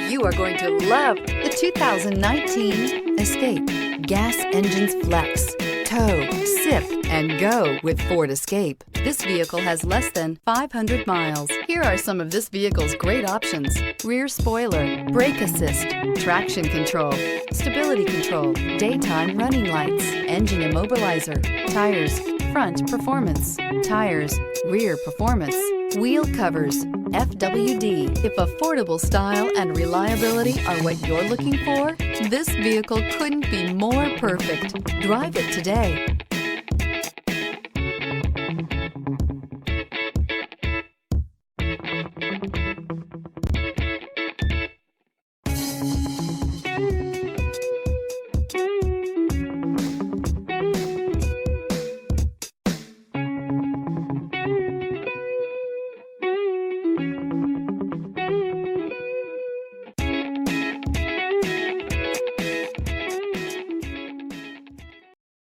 You are going to love the 2019 Escape. Gas engines flex, tow, sip, and go with Ford Escape. This vehicle has less than 500 miles. Here are some of this vehicle's great options: rear spoiler, brake assist, traction control, stability control, daytime running lights, engine immobilizer, tires, front performance, tires, rear performance, wheel covers, FWD. If affordable style and reliability are what you're looking for, this vehicle couldn't be more perfect. Drive it today.